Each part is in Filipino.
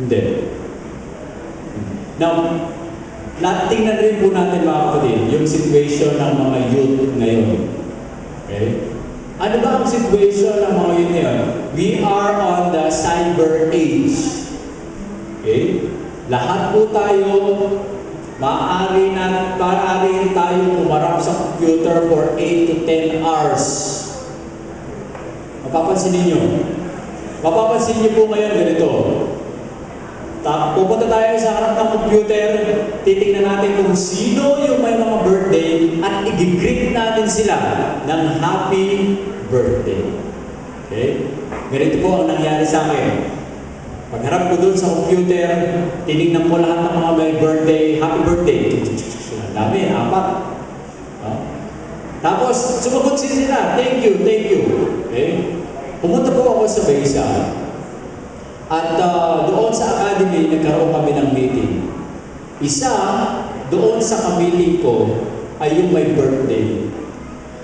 Hindi. Now, tingnan rin po natin mga kapatid, yung situation ng mga youth ngayon. Okay? Ano ba ang situation ng mga youth ngayon? We are on the cyber age. Okay? Lahat po tayo, maaari tayo umarap sa computer for 8 to 10 hours. Mapapansin niyo po ngayon ganito. Pupunta tayo sa harap ng computer, titingnan natin kung sino yung may mga birthday at i-greet natin sila ng happy birthday. Okay? Ganito po ang nangyari sa akin. Pagharap ko dun sa computer, tinignan ko lahat ng mga may birthday, happy birthday. Dami, 4. Tapos, sumagot sila, thank you. Okay? Pumunta po ako sa Baysa. At doon sa academy, nagkaroon kami ng meeting. Isa, doon sa meeting ko, ay yung may birthday.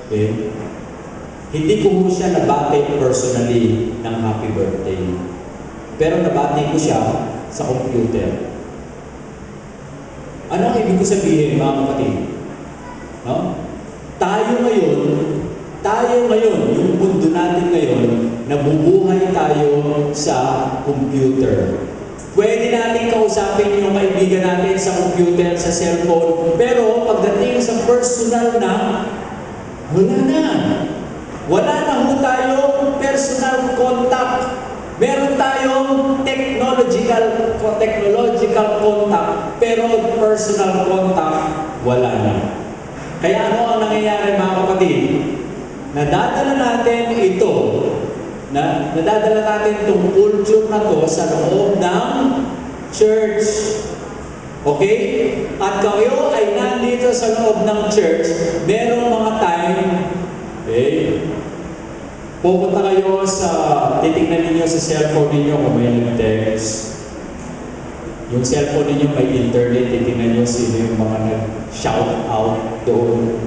Okay? Hindi ko siya nabati personally ng happy birthday. Pero nabati ko siya sa computer. Ano ang ibig ko sabihin, mga kapatid? No? Tayo ngayon, yung mundo natin ngayon, nabubuhay tayo sa computer. Pwede natin kausapin yung kaibigan natin sa computer, sa cellphone, pero pagdating sa personal na, wala na ho tayong personal contact. Meron tayong technological contact, pero personal contact, wala na. Kaya ano ang nangyayari, mga kapatid? Nadadala natin itong culture na to sa loob ng church. Okay? At kayo ay nandito sa loob ng church, merong mga time, okay? Pupunta kayo titignan ninyo sa cellphone ninyo kung may nag-text. Yung cellphone ninyo may internet, titignan nyo sino yung mga nag-shout out doon.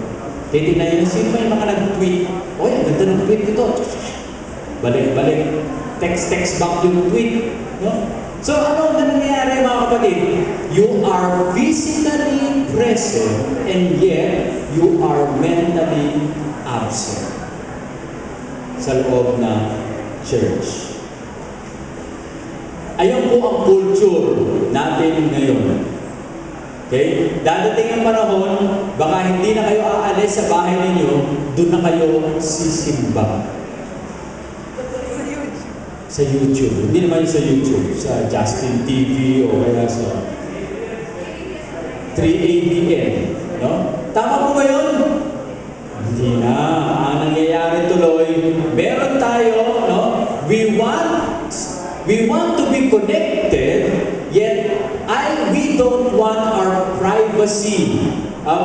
Titignan nyo sino may mga nag-tweet. Oy, ang ganda ng tweet ito. Balik. Text back yung tweet. No? So, ano ang nangyayari, mga kapatid? You are physically present and yet you are mentally absent sa loob ng church. Ayun po ang culture natin ngayon. Okay? Dadating ang panahon, baka hindi na kayo aalis sa bahay ninyo, doon na kayo sisimba. Sa YouTube. Hindi naman sa YouTube, sa Justin TV o kaya sa 3ABN. No? Tama po ba yun? Hindi na. Ang nangyayari tuloy, meron tayo, no? We want to be connected, yet we don't want our privacy.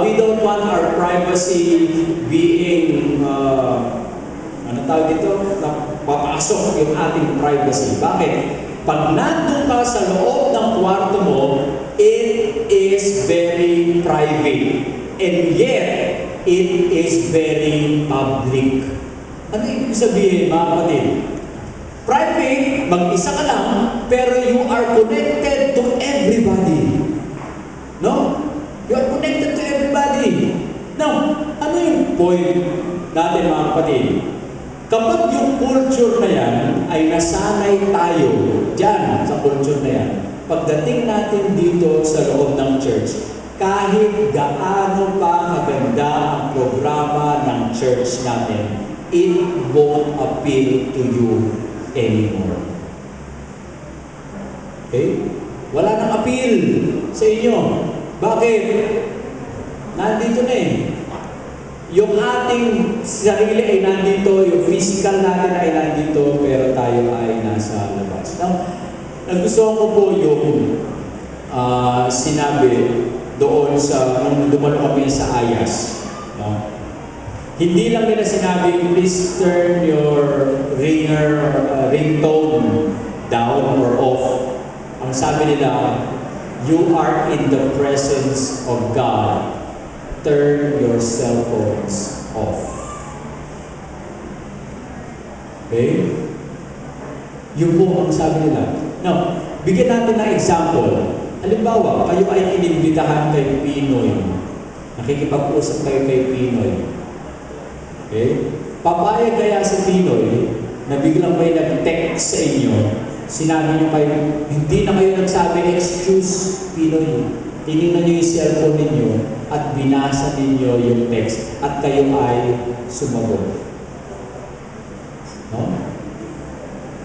We don't want our privacy being, ano tawag dito? Papasok yung ating privacy. Bakit? Pag nandun ka sa loob ng kwarto mo, it is very private. And yet, it is very public. Ano ibig sabihin, mga kapatid? Private, mag-isa ka lang, pero you are connected to everybody. No? You are connected to everybody. Now, ano yung point natin, mga kapatid? Kapag yung culture na yan ay nasanay tayo dyan sa culture na yan, pagdating natin dito sa loob ng church, kahit gaano pa maganda ang programa ng church natin, it won't appeal to you anymore. Okay? Wala nang appeal sa inyo. Bakit? Nandito na eh. Yung ating sarili ay nandito, yung physical natin ay nandito, pero tayo ay nasa labas. Now, nagustuhan ko po yung sinabi doon nung dumalo kami sa Ayas. No? Hindi lang nila sinabi, please turn your ringtone down or off. Ang sabi nila, you are in the presence of God. Turn your cell phones off. Okay? Yun po ang sabi nila. Now, Bigyan natin ng example. Halimbawa, kayo ay inimbitahan kay Pinoy. Nakikipag-usap kayo kay Pinoy. Okay? Papayag kaya si Pinoy na biglang may nag-text sa inyo, sinabi nyo kayo, hindi na kayo nagsabi, excuse Pinoy. Tinignan nyo yung cellphone ninyo at binasa ninyo yung text at kayo ay sumagot. No?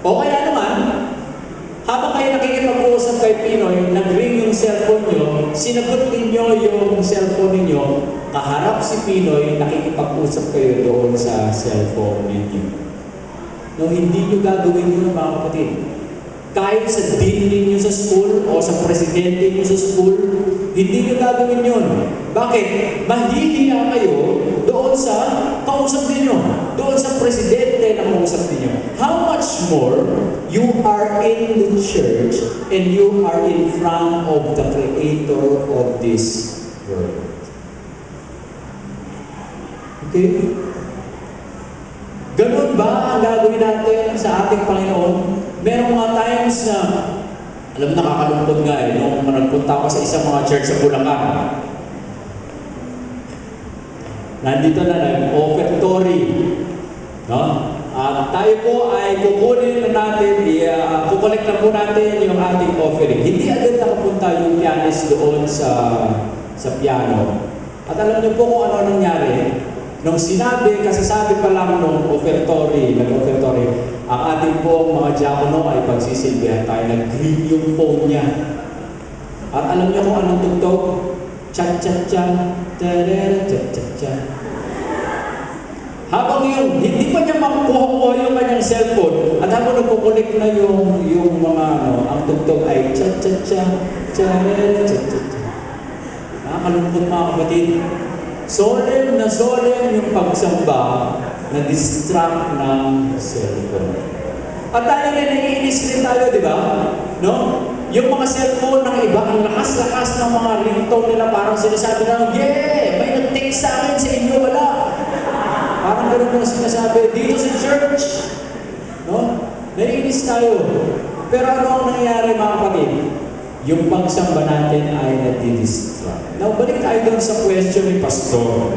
O kaya naman, habang kayo nakikipag-uusap kay Pinoy, nag-ring yung cellphone nyo, sinagot ninyo yung cellphone ninyo, kaharap si Pinoy, nakikipag-usap kayo doon sa cellphone ninyo. No, hindi nyo gagawin yun, mga kapatid. Kahit sa dean ninyo sa school o sa presidente ninyo sa school, hindi nyo gagawin yun. Bakit? Mahihiya kayo doon sa kausap ninyo, doon sa presidente na kausap ninyo. How much more you are in the church and you are in front of the Creator of this world. Okay? Ganun ba ang gagawin natin sa ating Panginoon? Merong mga times na, alam mo, nakakalungkot nga nung nagpunta ako sa isang mga church sa Bulacan. Nandito na nag-offertory. No? Tayo po ay kukunin na natin, kukolect na po natin yung ating offering. Hindi agad nakapunta yung pianist doon sa piano. At alam niyo po kung ano nangyari. Nung sinabi, kasi sabi pa lang nung offertory, nag-offertory, ang ating po mga diakono ay pagsisilbihan tayo, nag-green yung phone niya. At alam niyo kung anong tugtog? Cha-cha-cha, tarara, cha-cha-cha. Habang yung, hindi pa niya makuha yung kanyang cellphone, at habang nagkukulik na yung mga ang tugtog ay cha-cha-cha, tarara, cha-cha-cha. Nakakalungkot mga kapatid. Solemn na solemn yung pagsamba na distract ng cellphone. At tayo rin, naiinis rin tayo, di ba? No? Yung mga cellphone ng iba, ang lakas-lakas ng mga ringtone nila, parang sinasabi na, yeah! May nag-text sa akin, sa inyo wala. Parang gano'n lang sinasabi, dito sa church. No? Naiinis tayo. Pero ano ang nangyayari, mga kapatid? Yung pagsamba natin ay nadidistract. Now, balik tayo doon sa question ni Pastor.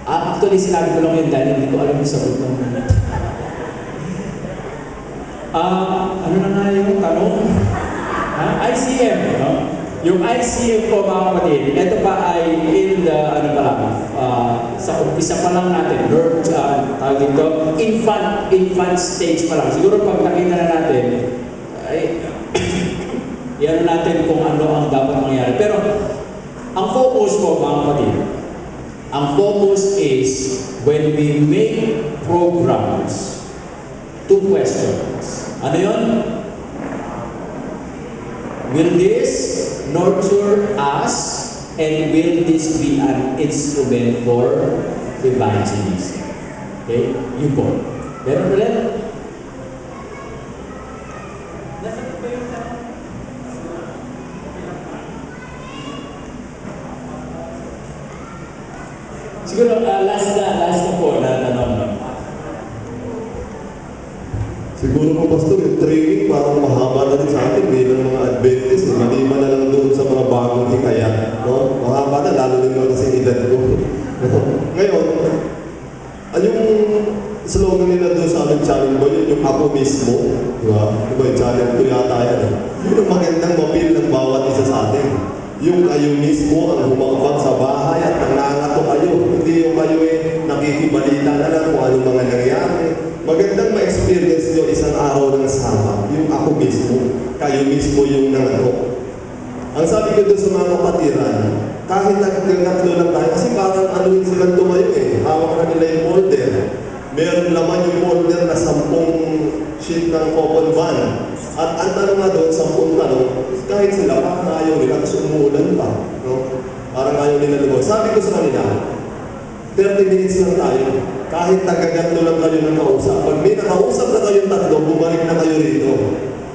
Actually, sinabi ko lang yun dahil hindi ko alam yung sagot ng ano na nga yung tanong? ICM, no? Yung ICM po, mga kapatid, ito pa ay in the, sa umpisa pa lang natin, tawag dito, infant stage pa lang. Siguro pag nakita na natin, ay, yan natin kung ano ang dapat mangyari. Pero, ang focus po, mga kapatid, ang focus is when we make programs, 2 questions. Ano yun? Will this nurture us and will this be an instrument for evangelism? Okay? Yun po. Meron ulit? Siguro, last na po na tanong. Siguro po, Pastor, yung training parang mahaba na rin sa atin bilang mga Adventist. Maliban na lang doon sa mga bagong hikaya. No? Mahaba na, lalo rin kasi edad ko. Ngayon, yung slogan nila doon sa aming channel ko, yun yung ako mismo. Diba? Diba yung channel ko yata yan. Yun ang magandang mapil ng bawat isa sa atin. Yung kayo mismo ang humakbang sa bahay at nangangato kayo. Hindi yung kayo nakikibalita na lang kung anong mga nangyari. Magandang ma-experience nyo isang araw ng sama. Yung ako mismo. Kayo mismo yung nangato. Ang sabi ko doon sa mga kapatiran, kahit nagkagatlo lang tayo, kasi parang ano yung silang tumayo hawak na nila yung folder. Meron naman yung folder na 10 sheet ng open van. At ang tanong nga doon, 10 tanong, kahit sila, parang ayaw nila, kasi umuulan pa. No? Parang ayaw nila lumot. Sabi ko sa kanila, 30 minutes lang tayo. Kahit tagagatlo lang kayo ng kausap. Pag may nakausap na kayong tatlo, bumalik na kayo rito.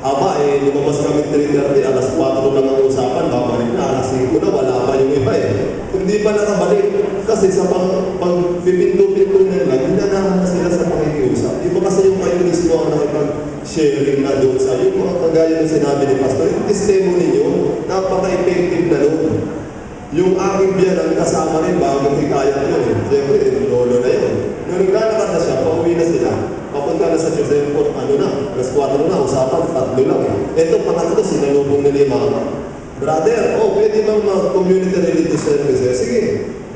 Aba, lumabas kami 3:30, alas 4 lang ang usapan, babalik na, alas 5 na, wala pa yung iba Hindi pa nakabalik. Kasi sa pag-pipinto-pinto nila, ginanahan na sila sa pakikiusap. Di ba kasi yung kayo mismo ang sharing na doon sa yung mga kagaya ng sinabi ni Pastor, yung testimony niyo, napaka-effective na doon. Yung aking biyanan kasama rin bago hikayat yun. Siyempre, lolo na yun. Nung naglalakad na siya, pauwi na sila. Papunta na sa Joseph Port, alas 4 na, usapan, 3 lang. Ito, pangatlo, sinalubong na ni Mama. Brother, pwede bang mag-community religious services? Sige.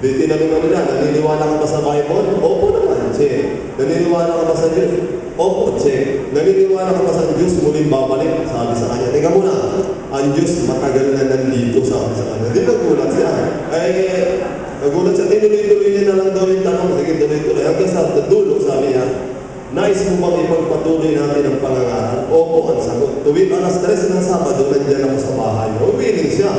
Di tinanong nila, naniniwala ka ba sa Bible? Opo naman, check. Naniniwala ka ba sa Diyos? Opo, check. Naniniwala ka ba sa Diyos? Muling babalik. Sabi sa kanya, teka muna, ang Diyos matagal na nandito, sabi sa kanya. Di nagulat siya. Nagulat siya, tinuloy-tuloy niya na lang daw yung tanong. Sige, tuloy-tuloy. Hanggang sa dulo, sabi niya, nais mo bang ipagpatuloy natin ang pangangaral? Opo, ang sagot. Tuwing alas 3 ng Sabado, nandiyan ako sa bahay. Willing siya.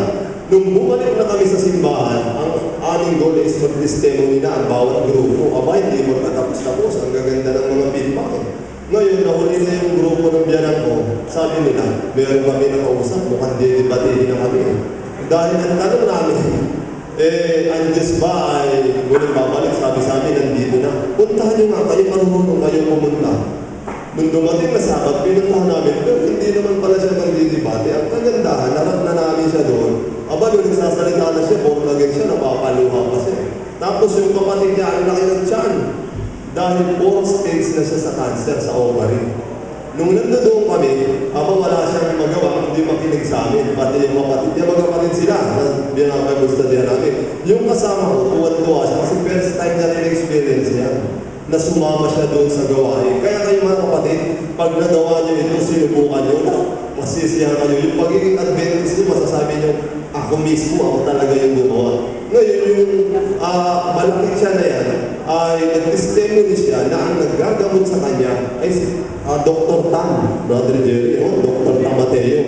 Nung bumalik na kami sa simbahan, ang aming goal is mag-testimony na ang bawat grupo. Aba, hindi mo katapos-tapos. Ang gaganda ng mga feedback. Ngayon, nahuli na yung grupo ng biyanan ko. Sabi nila, meron kami na kausap, mukhang dibatihin na kami. Dahil ang tanong namin, ang Diyos ba ay muling babalik? Sabi sa amin, nandito na. Puntahan nyo nga kayo, marunong kayo pumunta. Nung dumating na Sabat, pinuntahan namin, pero hindi naman pala siya magdidibate. Ang kagandahan, narap na namin siya doon. Aba, nung nagsasalita na siya, born again siya, napapaluha pa siya. Tapos yung kapatid niya, ang laki ng tiyan. Dahil 4 stage na siya sa cancer sa ovary. Nung nandoon kami, wala siyang magawa, hindi makinig sa amin. Pati yung kapatid niya, magkapatid sila. Binakagustuhan namin. Yung kasama ko, tuwan-tuwa siya. Kasi first time na rin-experience niya na sumama siya doon sa gawain. Kaya kayo mga kapatid, pag nagawa niyo ito, sinubukan niyo, masisiyahan kayo. Yung pagiging Adventist niyo, masasabi niyo, ako mismo, ako talaga yung gumawa. Ngayon, yung malaking siya na yan, ay nag-testimony siya na ang naggagamot sa kanya ay si Dr. Tam, Brother Jerry, Dr. Tam Mateo.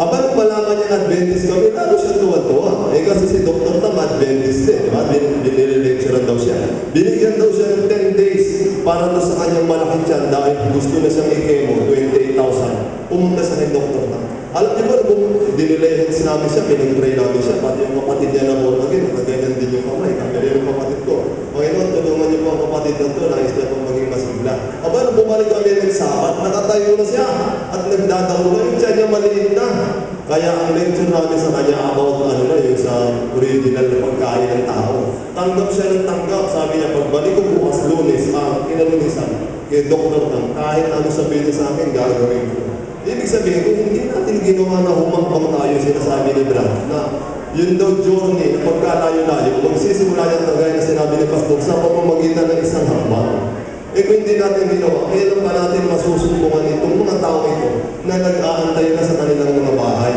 Nung malaman niya Adventist kami, lalo siya tuwa-tuwa. Kasi si Dr. Tam Adventist diba? Binililecturean daw siya. Binigyan daw siya ng 10 days para doon sa kanyang malaking tiyan dahil gusto na siyang i-chemo, 28,000. Pumunta sa kay Dr. Tam. Alam niyo ba, kung dinilehan namin siya, pinag-pray namin siya, pati yung kapatid niya na born again, nakaganyan din yung kamay, kami rin yung kapatid ko. Panginoon, tulungan niyo po ang kapatid na ito, nais niya pong maging masigla. Nung bumalik kami ng Sabat, nakatayo na siya, at nagdadaw na yung tiyan niya maliit na. Kaya ang lecture namin sa kanya about yung sa original na pagkain ng tao. Tanggap siya ng tanggap, sabi niya, pagbalik ko bukas Lunes, kinalunisan, kay Dr. Tam, kahit ano sabihin niya sa akin, gagawin ko. Ibig sabihin, kung hindi natin ginawa na humangpang tayo, sinasabi ni Brad, na yun daw journey, na pagkalayo-layo, magsisimula niya tagay na sinabi ni Pastor, sa pamamagitan ng isang hambang. Kung hindi natin ginawa, kailan pa natin masusumbungan itong mga tao ito na nag-aantay na sa kanilang mga bahay.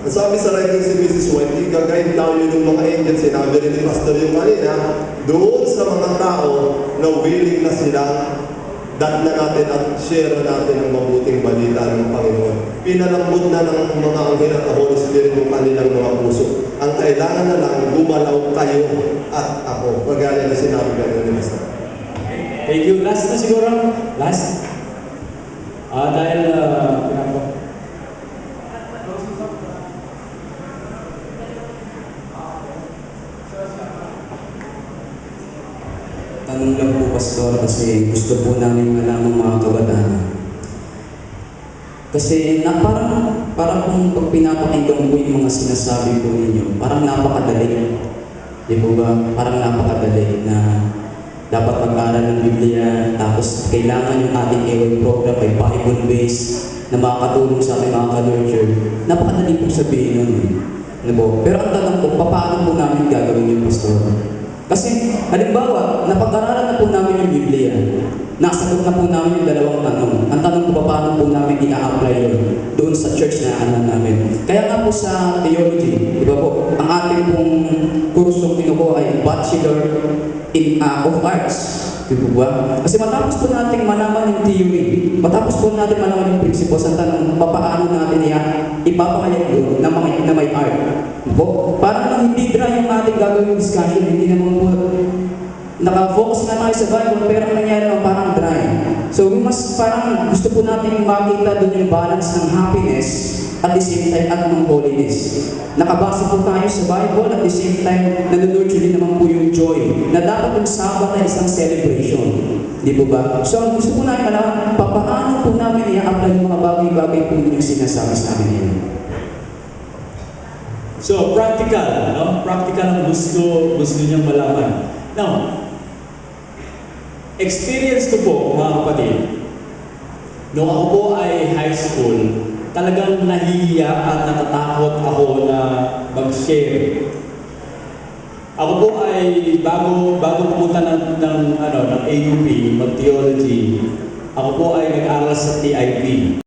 Ang sabi sa writing si Mrs. White, igagayad tayo ng mga angels, sinabi rin ni Pastor yung kanina, doon sa mga tao na willing na sila dat na natin at share natin ang mabuting balita ng Panginoon. Pinalambot na ng mga anghel at Holy Spirit ng kanilang mga puso. Ang kailangan na lang, gumalaw kayo at ako. Pagaya na sinabi ka ng Mr. Thank you. Last na siguro. Last. Dahil, tanong lang po, Pastor, kasi gusto po namin malaman mga kabataan. Kasi parang kung pag pinapakinggan po yung mga sinasabi po ninyo, parang napakadali. Di po ba? Parang napakadali na dapat mag-aral ng Biblia, tapos kailangan yung ating AWay program ay Bible-based na makakatulong sa ating mga ka-nurture. Napakadali po sabihin nun eh. Ano po? Pero ang tanong po, paano po namin gagawin yung Pastor? Kasi, halimbawa, napag-aralan na po namin yung Biblia. Nasagot na po namin yung dalawang tanong. Ang tanong po, paano po namin ina-apply yun doon sa church na anan namin. Kaya nga po sa theology, di ba po, ang ating pong kursong kinukuha ay Bachelor of Arts. Di ba? Kasi matapos po natin malaman yung theory, matapos po natin malaman yung principles, ang tanong, paano natin ipapakayag doon na may art. Po, parang nang hindi dry yung ating gagawin discussion, hindi naman po nakafocus na tayo sa Bible, pero ang nangyari naman parang dry. So mas parang gusto po natin makita doon yung balance ng happiness at the same time at ng holiness. Nakabase po tayo sa Bible at the same time nanunurture din naman po yung joy na dapat yung Sabbath ay isang celebration. Di po ba? So ang gusto po namin malaman, paano po namin i-apply yung mga bagay-bagay po yung sinasabi sa amin ngayon. So, practical, no? Practical ang gusto niyang malaman. Now, experience ko po, mga kapatid, nung ako po ay high school, talagang nahihiya at natatakot ako na mag-share. Ako po ay bago pumunta ng AUP, mag-theology, ako po ay nag-aral sa TIP.